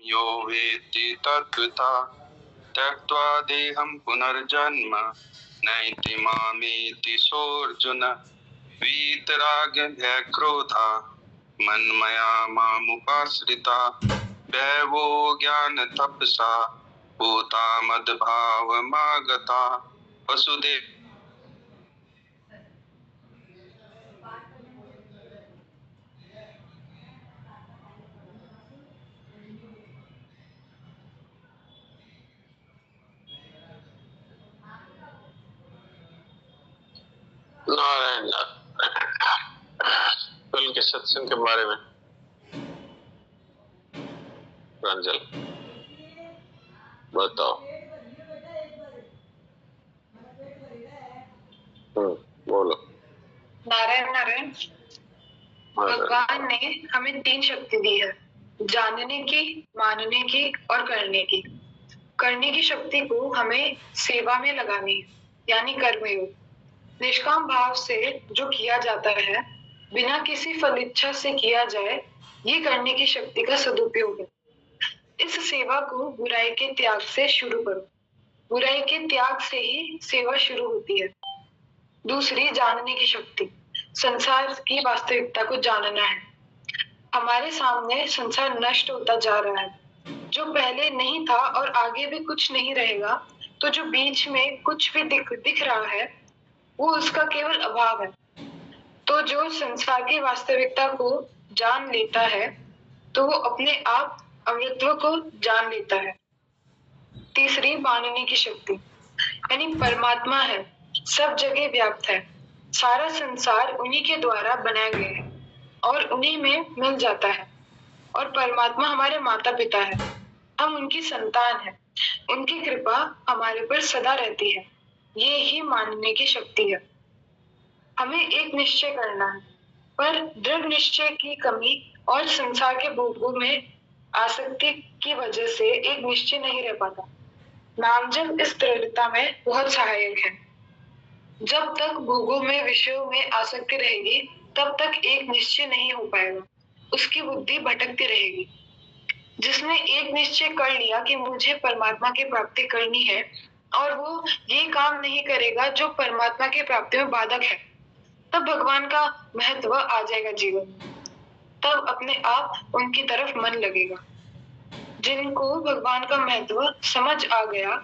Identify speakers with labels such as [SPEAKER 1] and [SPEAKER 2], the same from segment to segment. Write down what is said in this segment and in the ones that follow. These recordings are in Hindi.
[SPEAKER 1] यो वेत्ति तत्त्वता त्यक्त्वा देहं पुनर्जन्म नैति मामेति सोऽर्जुन वीतरागभयक्रोधा मन्मया मामुपाश्रिता दैवो ज्ञानतपसा भूता मद्भावमागता वसुदेव।
[SPEAKER 2] नारायण, कल के सत्संग के बारे में प्रांजल बताओ। बोलो।
[SPEAKER 3] नारायण नारायण। भगवान ने हमें 3 शक्ति दी है, जानने की, मानने की और करने की। करने की शक्ति को हमें सेवा में लगानी है, यानी कर्मयोग। निष्काम भाव से जो किया जाता है, बिना किसी फल इच्छा से किया जाए, ये करने की शक्ति का सदुपयोग है। इस सेवा को बुराई के त्याग से शुरू करो। बुराई के त्याग से ही सेवा शुरू होती है। दूसरी, जानने की शक्ति। संसार की वास्तविकता को जानना है। हमारे सामने संसार नष्ट होता जा रहा है। जो पहले नहीं था और आगे भी कुछ नहीं रहेगा, तो जो बीच में कुछ भी दिख रहा है, वो उसका केवल अभाव है। तो जो संसार की वास्तविकता को जान लेता है, तो वो अपने आप अमृतत्व को जान लेता है। तीसरी, मानने की शक्ति, यानी परमात्मा है, सब जगह व्याप्त है। सारा संसार उन्हीं के द्वारा बनाया गया है और उन्हीं में मिल जाता है। और परमात्मा हमारे माता पिता है, हम उनकी संतान हैं। उनकी कृपा हमारे पर सदा रहती है। ये ही मानने की शक्ति है। हमें एक निश्चय करना है, पर दृढ़ निश्चय की कमी और संसार के भोगों में आसक्ति की वजह से एक निश्चय नहीं रह पाता। नामजप इस दृढ़ता में बहुत सहायक है। जब तक भोगों में, विषयों में आसक्ति रहेगी, तब तक एक निश्चय नहीं हो पाएगा। उसकी बुद्धि भटकती रहेगी। जिसने एक निश्चय कर लिया कि मुझे परमात्मा की प्राप्ति करनी है, और वो ये काम नहीं करेगा जो परमात्मा की प्राप्ति में बाधक है, तब भगवान का महत्व आ जाएगा जीवन में। तब अपने आप उनकी तरफ मन लगेगा। जिनको भगवान का महत्व समझ आ गया,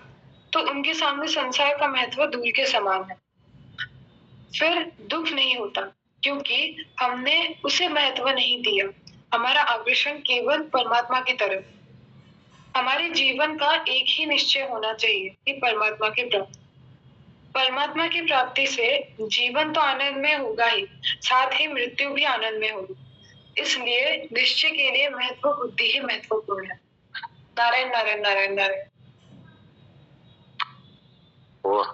[SPEAKER 3] तो उनके सामने संसार का महत्व धूल के समान है। फिर दुख नहीं होता, क्योंकि हमने उसे महत्व नहीं दिया। हमारा आकर्षण केवल परमात्मा की तरफ। हमारे जीवन का एक ही निश्चय होना चाहिए कि परमात्मा की प्राप्ति। परमात्मा की प्राप्ति से जीवन तो आनंद में होगा ही, साथ ही मृत्यु भी आनंद में होगी। इसलिए निश्चय के लिए महत्व बुद्धि ही महत्वपूर्ण है। नारायण नारायण नारायण नारायण।
[SPEAKER 2] वाह,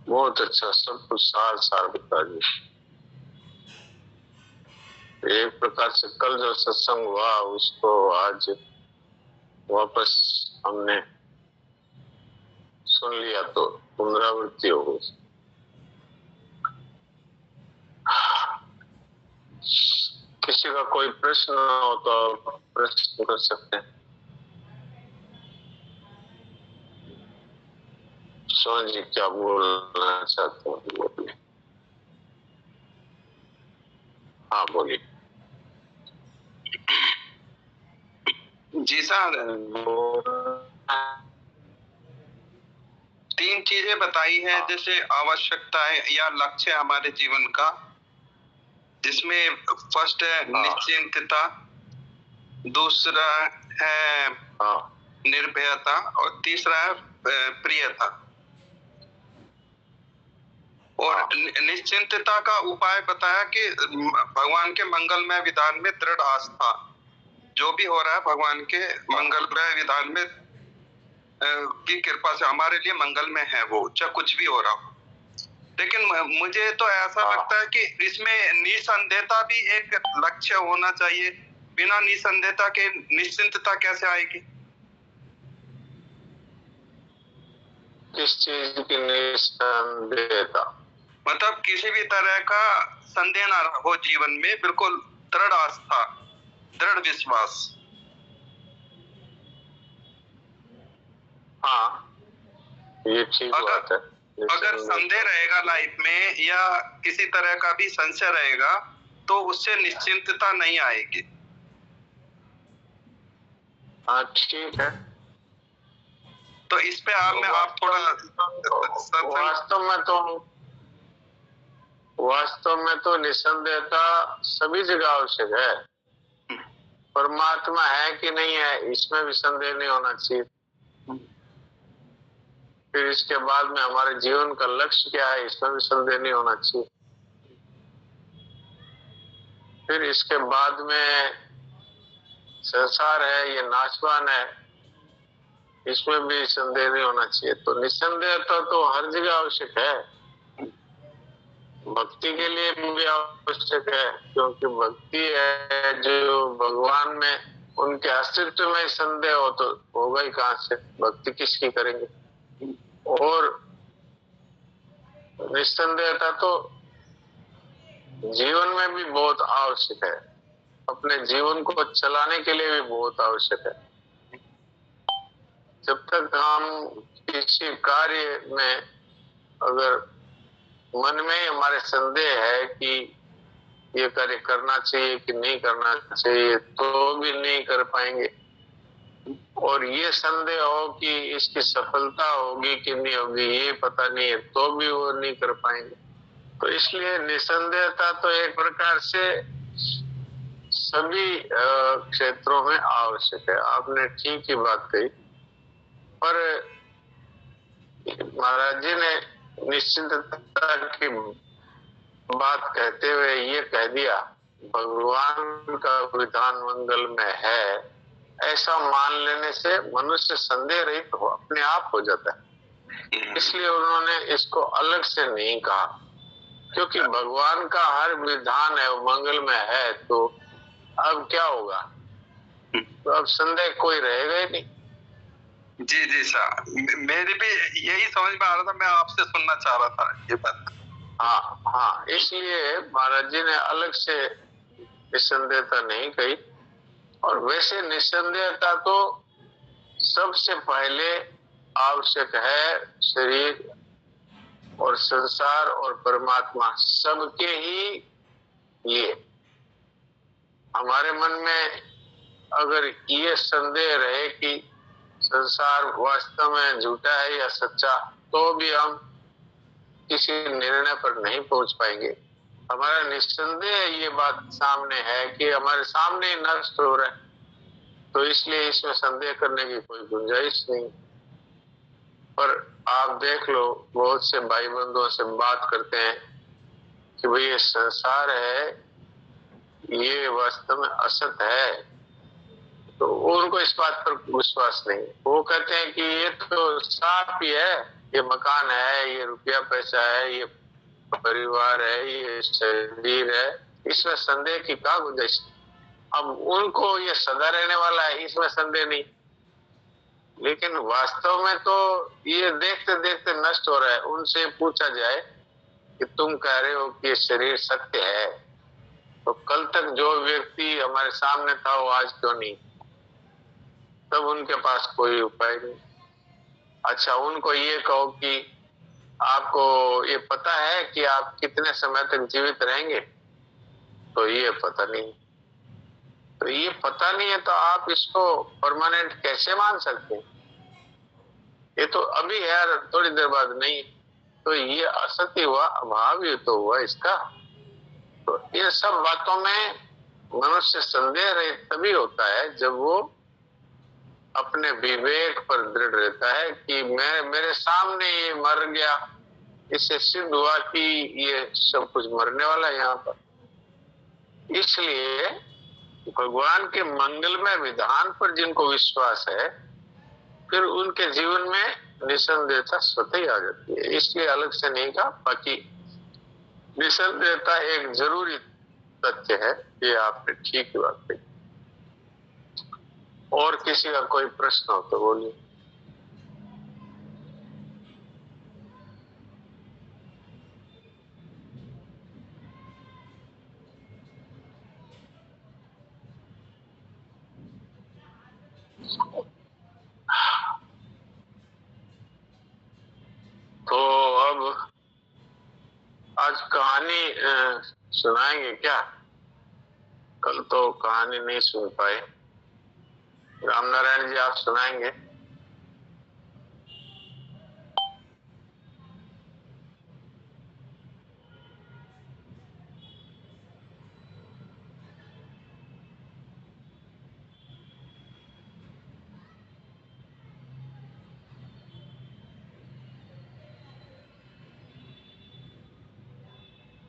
[SPEAKER 2] बहुत अच्छा, सब कुछ सार बता दी। एक प्रकार से कल जो सत्संग हुआ उसको आज वापस हमने सुन लिया, तो पुनरावृत्ति हो गई। किसी का कोई प्रश्न हो तो प्रश्न कर सकते हैं। सोहन जी क्या बोलना चाहते हैं, बोलिए। हाँ बोलिए।
[SPEAKER 1] जी सर, 3 चीजें बताई है, जैसे आवश्यकता है या लक्ष्य हमारे जीवन का, जिसमें फर्स्ट है निश्चिंतता, दूसरा है निर्भयता और तीसरा है प्रियता। और निश्चिंतता का उपाय बताया कि भगवान के मंगलमय विधान में दृढ़ आस्था। जो भी हो रहा है भगवान के मंगलमय विधान में की कृपा से हमारे लिए मंगलमय है, वो चाहे कुछ भी हो रहा हो। लेकिन मुझे तो ऐसा लगता है कि इसमें निसंदेहता भी एक लक्ष्य होना चाहिए। बिना निसंदेहता के निश्चिंतता कैसे आएगी?
[SPEAKER 2] किस चीज की निसंदेहता?
[SPEAKER 1] मतलब किसी भी तरह का संदेह ना हो जीवन में, बिल्कुल दृढ़ आस्था, दृढ़ विश्वास।
[SPEAKER 2] ये ठीक बात है।
[SPEAKER 1] अगर संदेह रहेगा लाइफ में या किसी तरह का भी संशय रहेगा तो उससे निश्चिंतता नहीं आएगी।
[SPEAKER 2] हाँ ठीक है।
[SPEAKER 1] तो इस पे आप थोड़ा
[SPEAKER 2] वास्तव में तो निसंदेहता सभी जगह आवश्यक है। परमात्मा है कि नहीं है इसमें भी संदेह नहीं होना चाहिए। फिर इसके बाद में हमारे जीवन का लक्ष्य क्या है इसमें भी संदेह नहीं होना चाहिए। फिर इसके बाद में संसार है ये नाशवान है इसमें भी संदेह नहीं होना चाहिए। तो निसंदेहता तो हर जगह आवश्यक है। भक्ति के लिए भी आवश्यक है क्योंकि भक्ति है जो भगवान में उनके अस्तित्व में संदेह हो तो होगा ही कहां से, भक्ति किसकी करेंगे। और निसंदेहता तो जीवन में भी बहुत आवश्यक है, अपने जीवन को चलाने के लिए भी बहुत आवश्यक है। जब तक हम किसी कार्य में अगर मन में हमारे संदेह है कि ये कार्य करना चाहिए कि नहीं करना चाहिए तो भी नहीं कर पाएंगे। और ये संदेह हो कि इसकी सफलता होगी कि नहीं होगी ये पता नहीं है तो भी वो नहीं कर पाएंगे। तो इसलिए निसंदेहता तो एक प्रकार से सभी क्षेत्रों में आवश्यक है। आपने ठीक ही बात कही। पर महाराज जी ने निश्चिंतता की बात कहते हुए ये कह दिया भगवान का विधान मंगल में है, ऐसा मान लेने से मनुष्य संदेह रहित तो अपने आप हो जाता है। इसलिए उन्होंने इसको अलग से नहीं कहा क्योंकि भगवान का हर विधान है वो मंगल में है। तो अब क्या होगा, तो अब संदेह कोई रहेगा ही नहीं।
[SPEAKER 1] जी जी सर, मेरी भी यही समझ में आ रहा था, मैं आपसे सुनना चाह रहा था ये बात।
[SPEAKER 2] हाँ हाँ, इसलिए महाराज जी ने अलग से निसंदेहता नहीं कही। और वैसे निसंदेहता तो सबसे पहले आवश्यक है शरीर और संसार और परमात्मा सबके ही लिए। हमारे मन में अगर ये संदेह रहे कि संसार वास्तव में झूठा है या सच्चा तो भी हम किसी निर्णय पर नहीं पहुंच पाएंगे। हमारा निस्संदेह ये बात सामने है कि हमारे सामने नष्ट हो रहा है, तो इसलिए इसमें संदेह करने की कोई गुंजाइश नहीं। पर आप देख लो बहुत से भाई बंधुओं से बात करते हैं कि भाई ये संसार है ये वास्तव में असत है, तो उनको इस बात पर विश्वास नहीं। वो कहते हैं कि ये तो साफ ही है, ये मकान है, ये रुपया पैसा है, ये परिवार है, ये शरीर है, इसमें संदेह की क्या गुंजाइश। अब उनको ये सदा रहने वाला है इसमें संदेह नहीं, लेकिन वास्तव में तो ये देखते देखते नष्ट हो रहा है। उनसे पूछा जाए कि तुम कह रहे हो कि ये शरीर सत्य है, तो कल तक जो व्यक्ति हमारे सामने था वो आज क्यों नहीं, तब उनके पास कोई उपाय नहीं। अच्छा उनको ये कहो कि आपको ये पता है कि आप कितने समय तक जीवित रहेंगे, तो ये पता नहीं। तो ये पता नहीं है तो आप इसको परमानेंट कैसे मान सकते हैं। ये तो अभी है थोड़ी देर बाद नहीं, तो ये असत्य हुआ, अभाव ही तो हुआ इसका। तो ये सब बातों में मनुष्य संदेह रहित तभी होता है जब वो अपने विवेक पर दृढ़ रहता है कि मैं मेरे सामने ये मर गया, इससे सिद्ध हुआ कि ये सब कुछ मरने वाला है यहाँ पर। इसलिए भगवान के मंगलमय विधान पर जिनको विश्वास है फिर उनके जीवन में निसंदेहता स्वतः ही आ जाती है। इसलिए अलग से नहीं कहा, बाकी निसंदेहता एक जरूरी तथ्य है। ये आपने ठीक ही बात कही। और किसी का कोई प्रश्न हो तो बोलिए। सुनाएंगे क्या? कल तो कहानी नहीं सुन पाए। रामनारायण जी आप सुनाएंगे?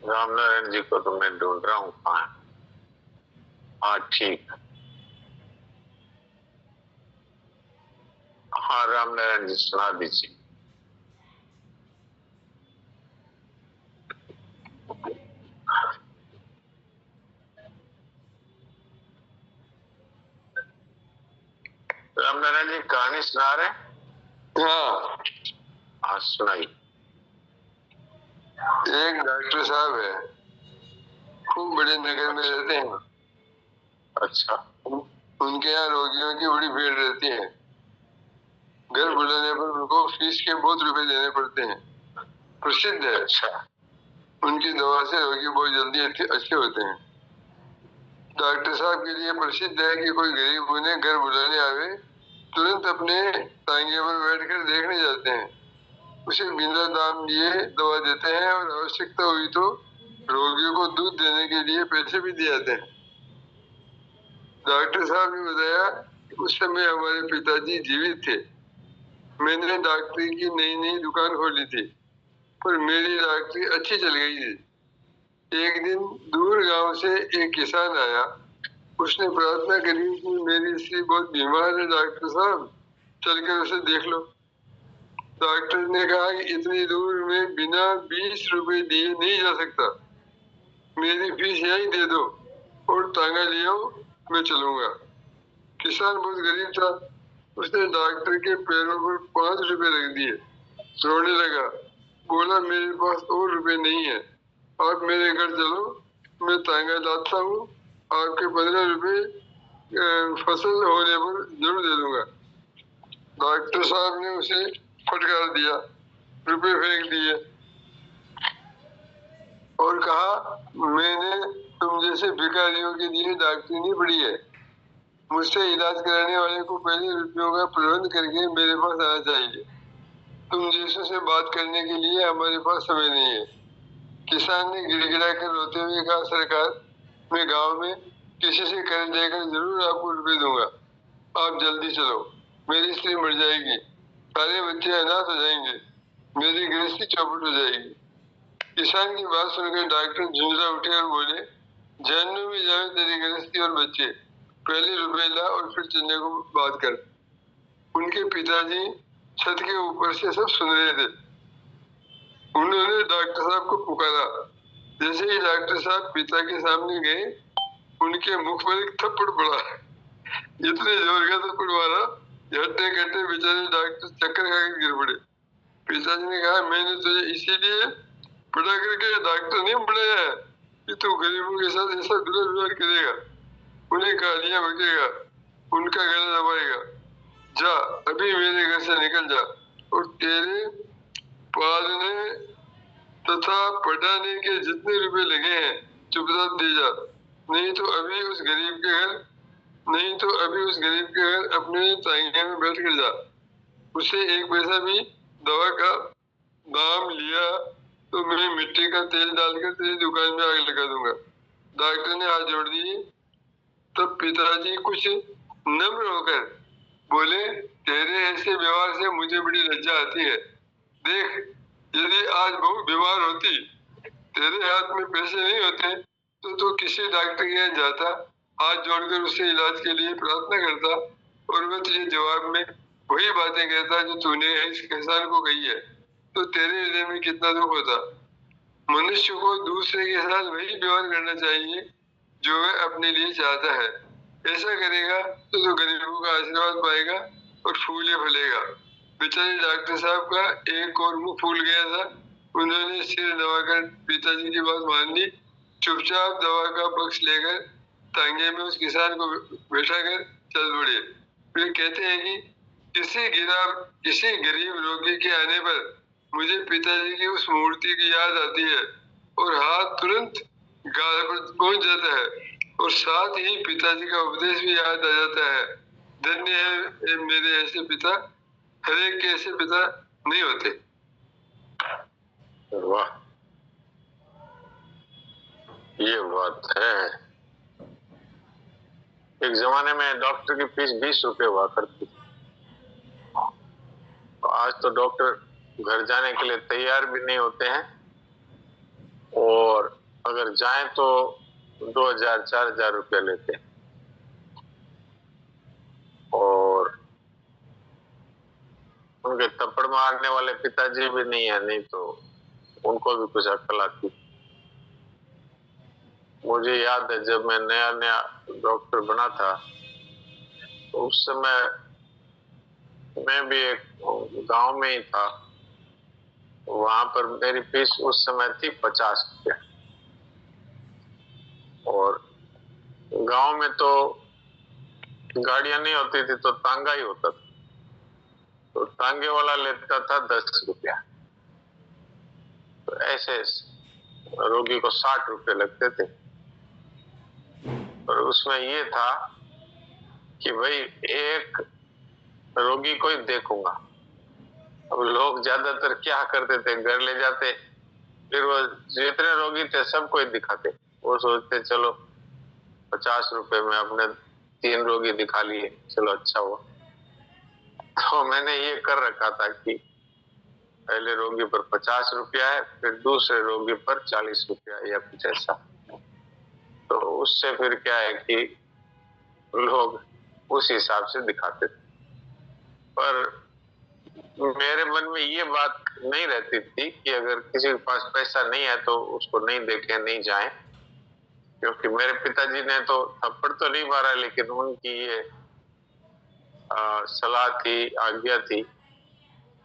[SPEAKER 2] रामनारायण जी को तो मैं ढूंढ रहा हूँ, कहाँ? हाँ ठीक। हाँ रामनारायण जी सुना दीजिए। रामनारायण जी कहानी सुना रहे हैं?
[SPEAKER 4] हाँ,
[SPEAKER 2] हाँ सुनाइए।
[SPEAKER 4] एक डॉक्टर साहब है, खूब बड़े नगर में रहते हैं।
[SPEAKER 2] अच्छा।
[SPEAKER 4] उनके यहाँ रोगियों की बड़ी भीड़ रहती है। घर बुलाने पर उनको फीस के बहुत रुपए देने पड़ते हैं। प्रसिद्ध है।
[SPEAKER 2] अच्छा।
[SPEAKER 4] उनकी दवा से रोगी बहुत जल्दी अच्छे होते हैं। डॉक्टर साहब के लिए प्रसिद्ध है कि कोई गरीब उन्हें घर बुलाने आवे, तुरंत अपने टांगे पर बैठकर देखने जाते हैं। उसे बिना दाम लिए दवा देते हैं और आवश्यकता हुई तो रोगियों को दूध देने के लिए पैसे भी दिए जाते हैं। डॉक्टर साहब ने बताया कि उस समय हमारे पिताजी जीवित थे। मैंने डॉक्टरी की नई नई दुकान खोली थी, पर मेरी डॉक्टरी अच्छी चल गई थी। एक दिन दूर गांव से एक किसान आया। उसने प्रार्थना करी कि मेरी स्त्री बहुत बीमार है डॉक्टर साहब, चलकर उसे देख लो। डॉक्टर ने कहा कि इतनी दूर में बिना 20 रुपए दिए नहीं जा सकता। मेरी फीस यही दे दो और तांगा ले आओ, मैं चलूंगा। किसान बहुत गरीब था। उसने डॉक्टर के पैरों पर 5 रुपए रख दिए, रोने लगा। बोला मेरे पास और रुपए नहीं है, आप मेरे घर चलो, मैं तांगा लाता हूँ, आपके 15 रुपए फसल होने पर जरूर दे दूंगा। डॉक्टर साहब ने उसे फटकार दिया, रुपए फेंक दिए और कहा मैंने तुम जैसे भिखारियों के लिए डॉक्टरी नहीं पढ़ी है। मुझसे इलाज कराने वाले को पहले रुपयों का प्रबंध करके मेरे पास आना चाहिए। तुम जैसों से बात करने के लिए हमारे पास समय नहीं है। किसान ने गिड़गिड़ा कर रोते हुए कहा सरकार, मैं गांव में किसी से कर्ज लेकर जरूर आपको रुपए दूंगा। आप जल्दी चलो, मेरी स्त्री मर जाएगी, सारे बच्चे अनाथ हो जाएंगे, मेरी गृहस्थी चौपट हो जाएगी। किसान की बात सुनकर डॉक्टर झुंझला उठे और बोले जहन्नुम में जाए तेरी गृहस्थी और बच्चे, पहले रुपए ला और फिर चलने को बात कर। उनके पिताजी छत के ऊपर से सब सुन रहे थे। उन्होंने डॉक्टर साहब को पुकारा। जैसे ही डॉक्टर साहब पिता के सामने गए, उनके मुख पर एक थप्पड़ पड़ा। इतने जोर का थप्पड़ मारा, हट्टे कट्टे बेचारे डॉक्टर चक्कर खाकर गिर पड़े। पिताजी ने कहा मैंने तुझे इसीलिए पढ़ा करके डॉक्टर नहीं बनाया है कि तू गरीबों के साथ ऐसा दुर्व्यवहार करेगा, उन्हें गालियां बकेगा, उनका गला दबाएगा। जा अभी मेरे घर से निकल जा और तेरे पालने तथा पढ़ाने के जितने रुपए लगे हैं चुपचाप दे जा, नहीं तो अभी उस गरीब के घर अपने तांगे में बैठ कर जा। उसे एक पैसा भी दवा का दाम लिया तो मैं मिट्टी का तेल डालकर तेरी दुकान में आग लगा दूंगा। डॉक्टर ने हाथ जोड़ दिए। तब पिताजी कुछ नम्र होकर बोले तेरे ऐसे व्यवहार से मुझे बड़ी लज्जा आती है। देख, यदि आज बहू बीमार होती, तेरे हाथ में पैसे नहीं होते तो तू किसी डॉक्टर के यहाँ जाता, हाथ जोड़कर उससे इलाज के लिए प्रार्थना करता और वह तुझे जवाब में वही बातें कहता जो तूने इस किसान को कही है, तो तेरे हृदय में कितना दुख होता। मनुष्य को दूसरे के साथ वही व्यवहार करना चाहिए जो वह अपने लिए चाहता है। ऐसा करेगा तो गरीबों का आशीर्वाद पाएगा और फूले फलेगा। बेचारे डॉक्टर साहब का एक और मुंह फूल गया था। उन्होंने सिर दबाकर पिताजी की बात मान ली। चुपचाप दवा का बक्स लेकर तांगे में उस किसान को बैठा कर चल पड़े। वे कहते हैं कि किसी गरीब रोगी के आने पर मुझे पिताजी की उस मूर्ति की याद आती है और हाथ तुरंत गाल पर पहुंच जाता है और साथ ही पिताजी का उपदेश भी याद आ जाता है। धन्य है मेरे ऐसे पिता, हर एक के ऐसे पिता नहीं होते।
[SPEAKER 2] वाह, ये बात है। एक जमाने में डॉक्टर की फीस 20 रुपए हुआ करती थी, आज तो डॉक्टर घर जाने के लिए तैयार भी नहीं होते हैं, और अगर जाएं तो 2000-4000 रुपया लेते हैं। और उनके थप्पड़ मारने वाले पिताजी भी नहीं है, नहीं तो उनको भी कुछ अक्ल आती। मुझे याद है जब मैं नया नया डॉक्टर बना था, तो उस समय मैं भी एक गांव में ही था। वहां पर मेरी फीस उस समय थी 50 रुपया, और गांव में तो गाड़ियां नहीं होती थी, तो तांगा ही होता था। तो तांगे वाला लेता था 10 रुपया। तो ऐसे रोगी को 60 रुपए लगते थे। और उसमें ये था कि भाई एक रोगी को ही देखूंगा। अब लोग ज्यादातर क्या करते थे, घर ले जाते, फिर वो जितने रोगी थे सबको ही दिखाते। वो सोचते चलो 50 रुपए में अपने 3 रोगी दिखा लिए, चलो अच्छा हुआ। तो मैंने ये कर रखा था कि पहले रोगी पर 50 रुपया है, फिर दूसरे रोगी पर 40 रुपया या कुछ ऐसा। तो उससे फिर क्या है कि लोग उस हिसाब से दिखाते थे। पर मेरे मन में ये बात नहीं रहती थी कि अगर किसी के पास पैसा नहीं है तो उसको नहीं देखें, नहीं जाएं। क्योंकि मेरे पिताजी ने तो थप्पड़ तो नहीं मारा, लेकिन उनकी ये सलाह थी, आज्ञा थी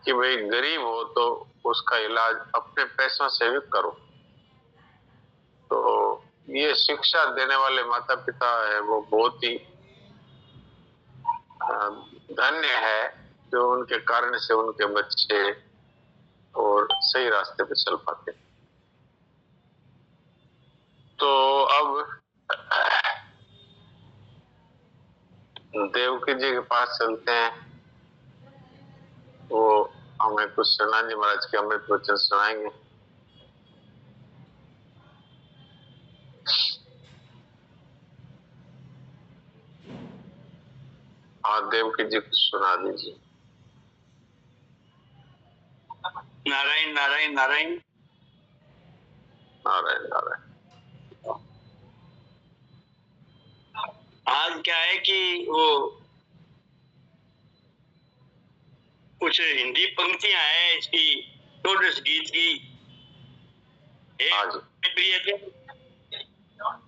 [SPEAKER 2] कि भाई गरीब हो तो उसका इलाज अपने पैसों से भी करो। तो ये शिक्षा देने वाले माता पिता है, वो बहुत ही धन्य है जो उनके कारण से उनके बच्चे और सही रास्ते पे चल पाते। तो अब देवकी जी के पास चलते हैं, वो हमें कुछ शरणान जी महाराज के अमृत वचन सुनाएंगे। हाँ, देवकी जी कुछ सुना दीजिए।
[SPEAKER 5] नारायण नारायण नारायण
[SPEAKER 2] नारायण नारायण।
[SPEAKER 5] आज क्या है कि वो कुछ हिंदी पंक्तियां हैं इसकी षोडश गीत की। एक प्रिय थे,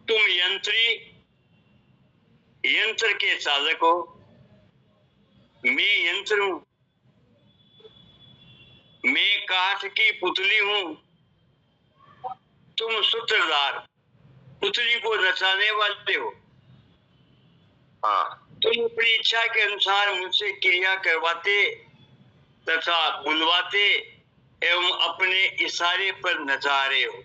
[SPEAKER 5] तुम यंत्र के साधक हो, मैं यंत्र हूं, मैं काठ की पुतली हूं, तुम सूत्रधार, पुतली को नचाने वाले हो। तुम अपनी इच्छा के अनुसार मुझसे क्रिया करवाते तथा बुलवाते एवं अपने इशारे पर नचा रहे हो।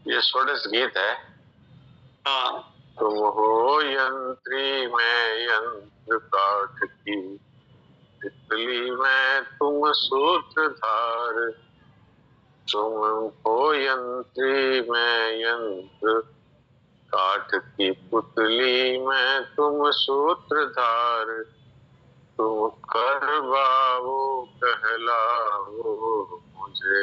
[SPEAKER 2] ये षोडश गीत है।
[SPEAKER 5] हाँ,
[SPEAKER 2] तुम हो यंत्री मैं यंत्र काठ की, तितली मैं तुम सूत्रधार। तुम हो यंत्री मैं यंत्र काठ की पुतली में तुम सूत्रधार। तुम करवाओ कहलाओ मुझे,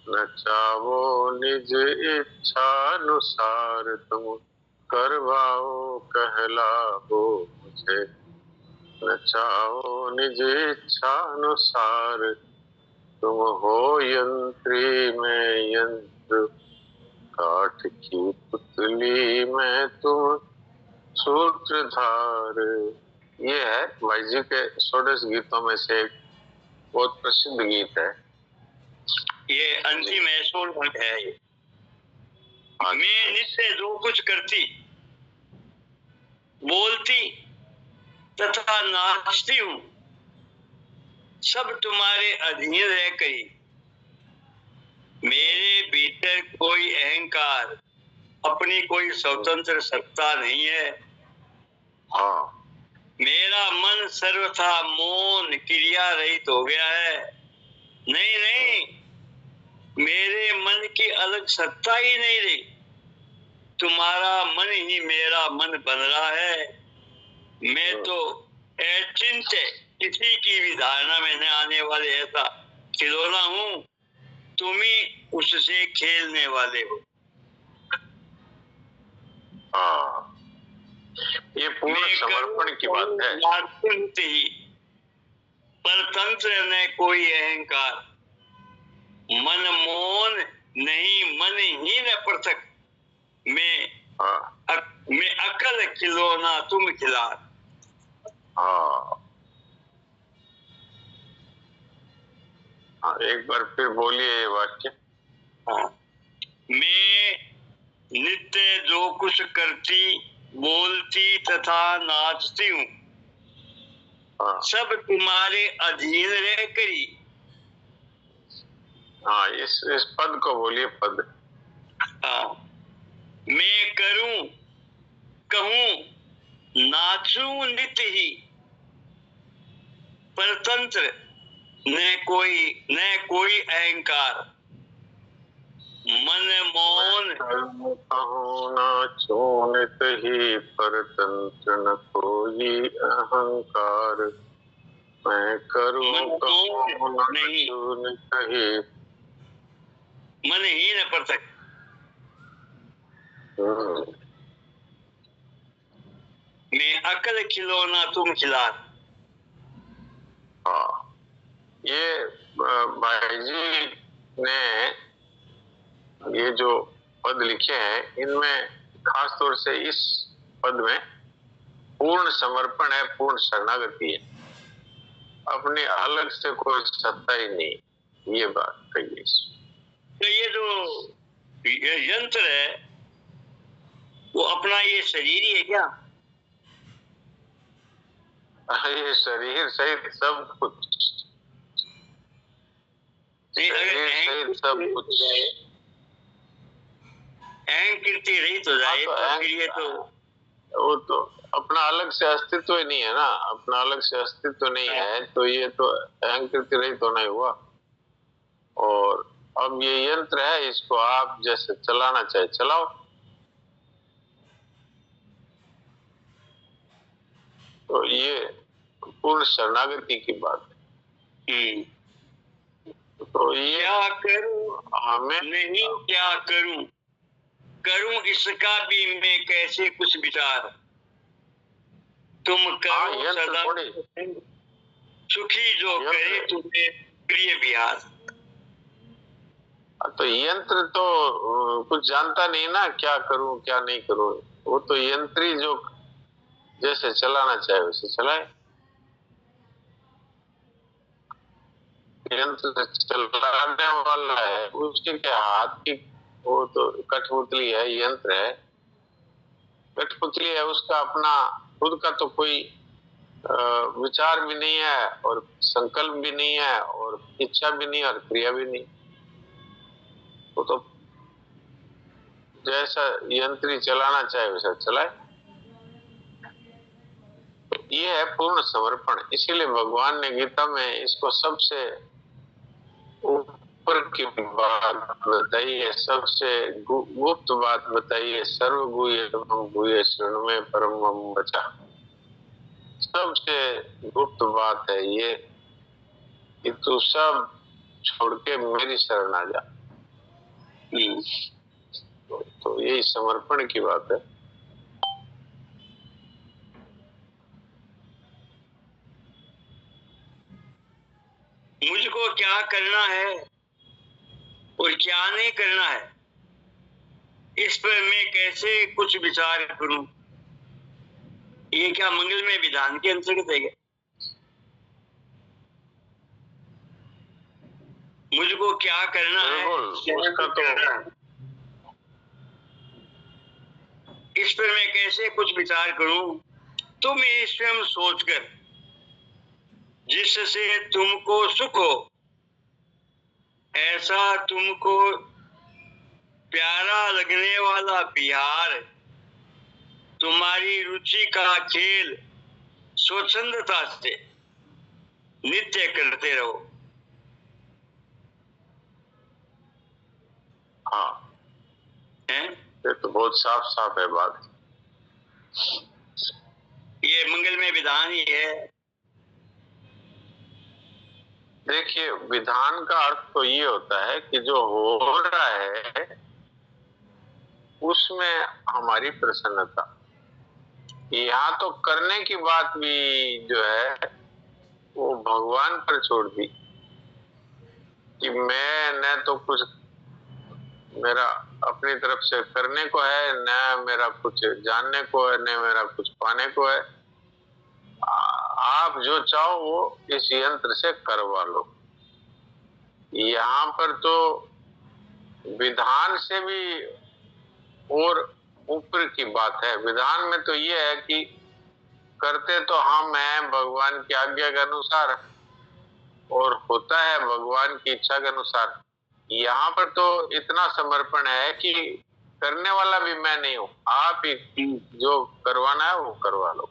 [SPEAKER 2] नचाओ निज इच्छानुसार। तुम करवाओ कहलाओ मुझे, नचाओ निज इच्छानुसार। तुम हो यंत्री में यंत्र काठ की पुतली में तुम सूत्रधार। ये है भाई जी के षोडश गीतों में से एक बहुत प्रसिद्ध गीत है।
[SPEAKER 5] ये अंतिम है, 16 है ये। मैं नित्य जो कुछ करती, बोलती तथा नाचती हूँ, सब तुम्हारे अधीन रहकर ही मेरे भीतर कोई अहंकार, अपनी कोई स्वतंत्र सत्ता नहीं है।
[SPEAKER 2] हाँ,
[SPEAKER 5] मेरा मन सर्वथा मौन क्रिया रहित हो गया है। नहीं नहीं, मेरे मन की अलग सत्ता ही नहीं रही। तुम्हारा मन ही मेरा मन बन रहा है। मैं तो अचिंत्य, किसी की भी धारणा में न आने वाले ऐसा खिलौना हूँ। तुम ही उससे खेलने वाले हो।
[SPEAKER 2] हाँ, ये पूर्ण समर्पण की बात है।
[SPEAKER 5] ही परतंत्र न कोई अहंकार, मन मौन नहीं, मन ही न पृथक। मैं अकल खिलौना तुम खिलार।
[SPEAKER 2] हाँ, एक बार फिर बोलिए ये वाक्य।
[SPEAKER 5] हाँ, मैं नित्य जो कुछ करती, बोलती तथा नाचती हूँ, सब तुम्हारे अधीन रह करी।
[SPEAKER 2] हाँ, इस पद को बोलिए, पद।
[SPEAKER 5] हाँ, मैं करूं कहूं नाचूं नित्य ही, परतंत्र न कोई अहंकार, मन मौन
[SPEAKER 2] कहूं नाचूं नित्य ही, परतंत्र न कोई अहंकार। मैं करूं कहूं नाचूं नित्य ही,
[SPEAKER 5] मन ही न पृथक। मैं अकल खिलौना तुम खिलार।
[SPEAKER 2] हाँ, ये भाई जी ने ये जो पद लिखे हैं, इनमें खास तौर से इस पद में पूर्ण समर्पण है, पूर्ण शरणागति है। अपनी अलग से कोई सत्ता ही नहीं, ये बात कही।
[SPEAKER 5] तो ये जो यंत्र है वो अपना ये शरीर ही है क्या?
[SPEAKER 2] ये शरीर सहित सब कुछ, शरीर सहित सब कुछ।
[SPEAKER 5] अहंकृति रहित हो जाए तो फिर ये तो
[SPEAKER 2] वो तो अपना अलग से अस्तित्व ही नहीं है ना। अपना अलग से अस्तित्व नहीं है तो ये तो अहंकृति रहित होना ही हुआ। और अब ये यंत्र है, इसको आप जैसे चलाना चाहे चलाओ। तो ये पूर्ण शरणागति की बात है। तो ये
[SPEAKER 5] क्या करूं
[SPEAKER 2] हमें
[SPEAKER 5] नहीं, क्या करूं करूं इसका भी मैं कैसे कुछ विचार। तुम करो सदा सुखी जो करे तुम्हें प्रिय बिहार।
[SPEAKER 2] तो यंत्र तो कुछ जानता नहीं ना, क्या करूं क्या नहीं करूं। वो तो यंत्री जो जैसे चलाना चाहे वैसे चलाए। यंत्र चलाने वाला है, उसके क्या हाथ की वो तो कठपुतली है, यंत्र है, कठपुतली है। उसका अपना खुद का तो कोई विचार भी नहीं है, और संकल्प भी नहीं है, और इच्छा भी नहीं, और क्रिया भी नहीं। वो तो जैसा यंत्री चलाना चाहे वैसा चलाए। तो ये है पूर्ण समर्पण। इसीलिए भगवान ने गीता में इसको सबसे ऊपर की बात बताई है, सबसे गुप्त बात बताई है। सर्वगुह्यतमं गुह्य शृण्वे परमं वचः। सबसे गुप्त बात है ये कि तू सब छोड़ के मेरी शरण आ जा। तो यही समर्पण की बात है।
[SPEAKER 5] मुझको क्या करना है और क्या नहीं करना है, इस पर मैं कैसे कुछ विचार करूं। ये क्या मंगलमय विधान के अंतर्गत है क्या? मुझको क्या करना है,
[SPEAKER 2] उसका तो
[SPEAKER 5] इस पर मैं कैसे कुछ विचार करूं। तुम ही स्वयं सोचकर जिससे तुमको सुख हो, ऐसा तुमको प्यारा लगने वाला बिहार, तुम्हारी रुचि का खेल स्वच्छंदता से नित्य करते रहो।
[SPEAKER 2] हाँ,
[SPEAKER 5] हैं?
[SPEAKER 2] ये तो बहुत साफ साफ है बात।
[SPEAKER 5] ये मंगलमय विधान ही है।
[SPEAKER 2] देखिए, विधान का अर्थ तो ये होता है कि जो हो रहा है उसमें हमारी प्रसन्नता। यहाँ तो करने की बात भी जो है वो भगवान पर छोड़ दी कि मैं न तो कुछ मेरा अपनी तरफ से करने को है, न मेरा कुछ जानने को है, न मेरा कुछ पाने को है। आप जो चाहो वो इस यंत्र से करवा लो। यहाँ पर तो विधान से भी और ऊपर की बात है। विधान में तो ये है कि करते तो हम हैं भगवान की आज्ञा के अनुसार और होता है भगवान की इच्छा के अनुसार। यहाँ पर तो इतना समर्पण है कि करने वाला भी मैं नहीं हूँ, आप ही जो करवाना है वो करवा लो।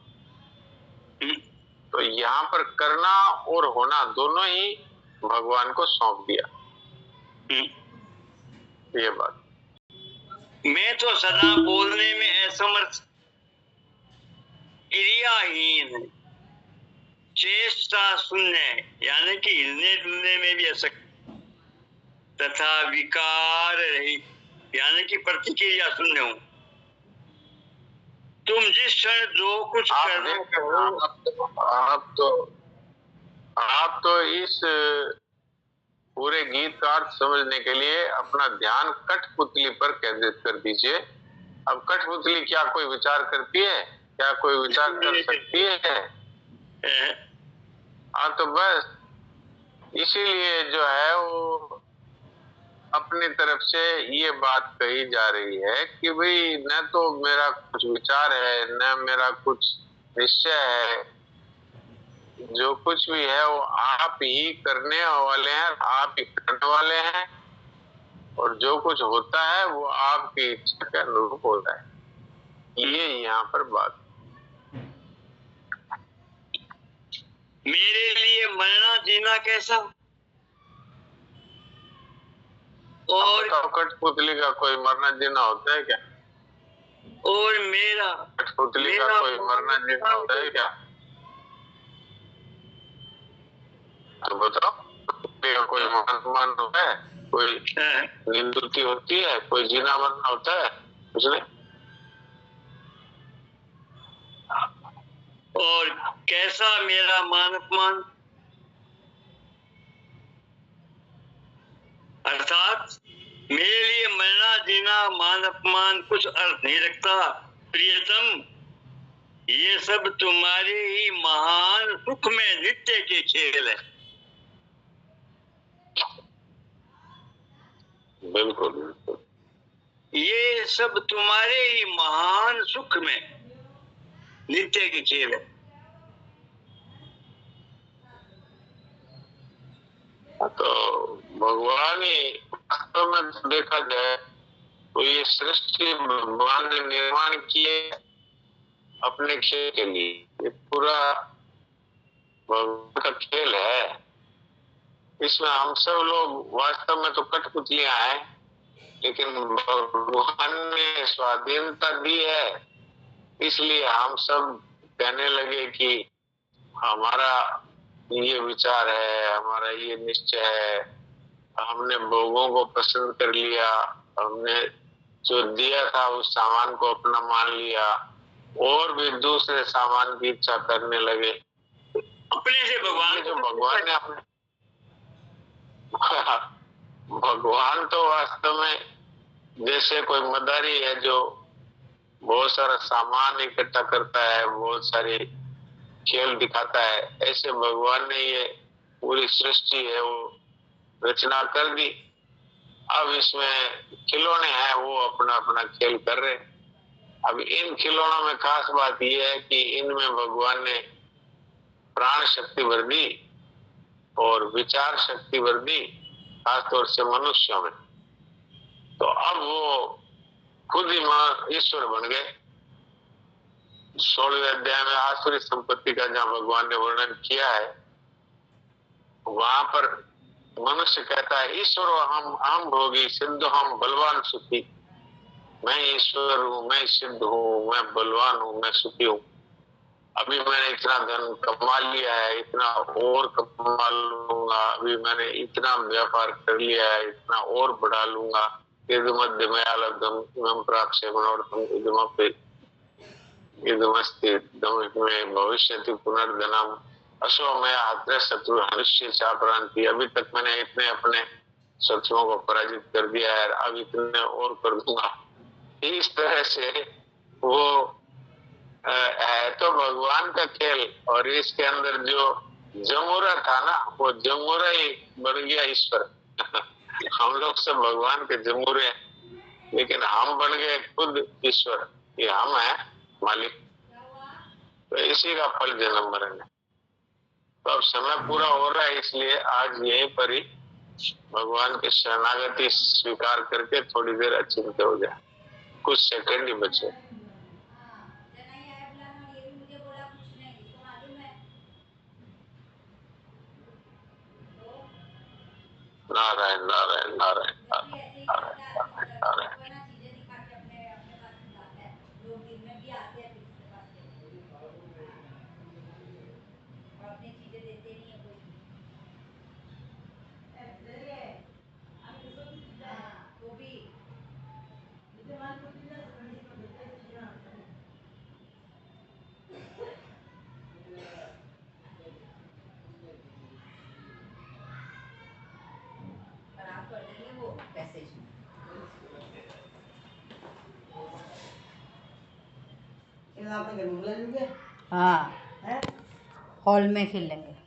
[SPEAKER 2] तो यहाँ पर करना और होना दोनों ही भगवान को सौंप दिया। ये बात।
[SPEAKER 5] मैं तो सदा बोलने में असमर्थ, क्रियाहीन, चेष्टा शून्य, यानी कि हिलने डुलने में भी असक्त, तथा विकार रहित, यानी कि प्रतिक्रिया शून्य हूं। तुम जिस क्षण जो कुछ करना
[SPEAKER 2] आप तो इस पूरे गीत का अर्थ समझने के लिए अपना ध्यान कठपुतली पर केंद्रित कर दीजिए। अब कठपुतली क्या कोई विचार करती है? क्या कोई विचार कर सकती है? हाँ, तो बस इसीलिए जो है वो अपनी तरफ से ये बात कही जा रही है कि भाई न तो मेरा कुछ विचार है, न मेरा कुछ निश्चय है, जो कुछ भी है वो आप ही करने वाले हैं, आप ही करने वाले हैं, और जो कुछ होता है वो आपकी इच्छा के अनुरूप होता है। ये यहाँ पर बात।
[SPEAKER 5] मेरे लिए मरना जीना कैसा, और
[SPEAKER 2] कठपुतली का कोई मरना जीना होता है क्या?
[SPEAKER 5] और मेरा
[SPEAKER 2] कठपुतली का कोई मरना जीना होता है क्या? तो बताओ, कोई मान होता है, कोई नींद होती है, कोई जीना मरना होता है? कुछ नहीं।
[SPEAKER 5] और कैसा मेरा मान अपमान, अर्थात मेरे लिए मरना जीना मान अपमान कुछ अर्थ नहीं रखता। प्रियतम, ये सब तुम्हारे ही महान सुख में नित्य के खेल है।
[SPEAKER 2] बिल्कुल बिल्कुल।
[SPEAKER 5] ये सब तुम्हारे ही महान सुख में नित्य के खेल है।
[SPEAKER 2] तो भगवान ही वास्तव में देखा जाए तो ये सृष्टि भगवान ने निर्माण किए अपने खेल के लिए। ये पूरा भगवान का खेल है। इसमें हम सब लोग वास्तव में तो कठपुतलियां हैं, लेकिन भगवान ने स्वाधीनता दी है, इसलिए हम सब कहने लगे कि हमारा ये विचार है, हमारा ये निश्चय है, हमने भोगों को पसंद कर लिया, हमने जो दिया था उस सामान को अपना मान लिया, और भी दूसरे सामान की इच्छा करने लगे
[SPEAKER 5] अपने से। भगवान
[SPEAKER 2] जो भगवान ने अपने भगवान तो वास्तव में जैसे कोई मदारी है जो बहुत सारा सामान इकट्ठा करता है, बहुत सारी खेल दिखाता है, ऐसे भगवान ने ये पूरी सृष्टि है वो रचना कर दी। अब इसमें खिलौने हैं, वो अपना अपना खेल कर रहे। अब इन खिलौनों में खास बात यह है कि इनमें भगवान ने प्राण शक्ति भर दी और विचार शक्ति भर दी खासतौर से मनुष्यों में। तो अब वो खुद ही ईश्वर बन गए। 16वें अध्याय में आसुरी संपत्ति का जहाँ भगवान ने वर्णन किया है, वहां पर मनुष्य कहता है ईश्वर हम भोगी सिद्ध हम बलवान सुखी। मैं ईश्वर हूँ, मैं सिद्ध हूँ, मैं बलवान हूँ, मैं सुखी हूँ। अभी मैंने इतना धन कमा लिया है, इतना और कमा लूंगा, अभी मैंने इतना व्यापार कर लिया है, इतना और बढ़ा लूंगा। मध्य में अलग प्राप्त भविष्य पुनर्धनम अश्वमया हत्या शत्रु हनुष्य चापरांति। अभी तक मैंने इतने अपने शत्रुओं को पराजित कर दिया है, अब इतने और कर दूंगा। इस तरह से वो है तो भगवान का खेल, और इसके अंदर जो जमुरा था ना, वो जमुरा ही बन गया ईश्वर। हम लोग सब भगवान के जमुरे हैं, लेकिन हम बन गए खुद ईश्वर। ये हम है मालिक। तो इसी का फल जन्म मरण है। तो अब समय पूरा हो रहा है, इसलिए आज यहीं पर ही भगवान की शरणागति स्वीकार करके थोड़ी देर अचिंत्य हो जाए। कुछ सेकंड ही बचे। नारायण नारायण नारायण नारायण नारायण नारायण।
[SPEAKER 6] हाँ, हॉल में खेलेंगे।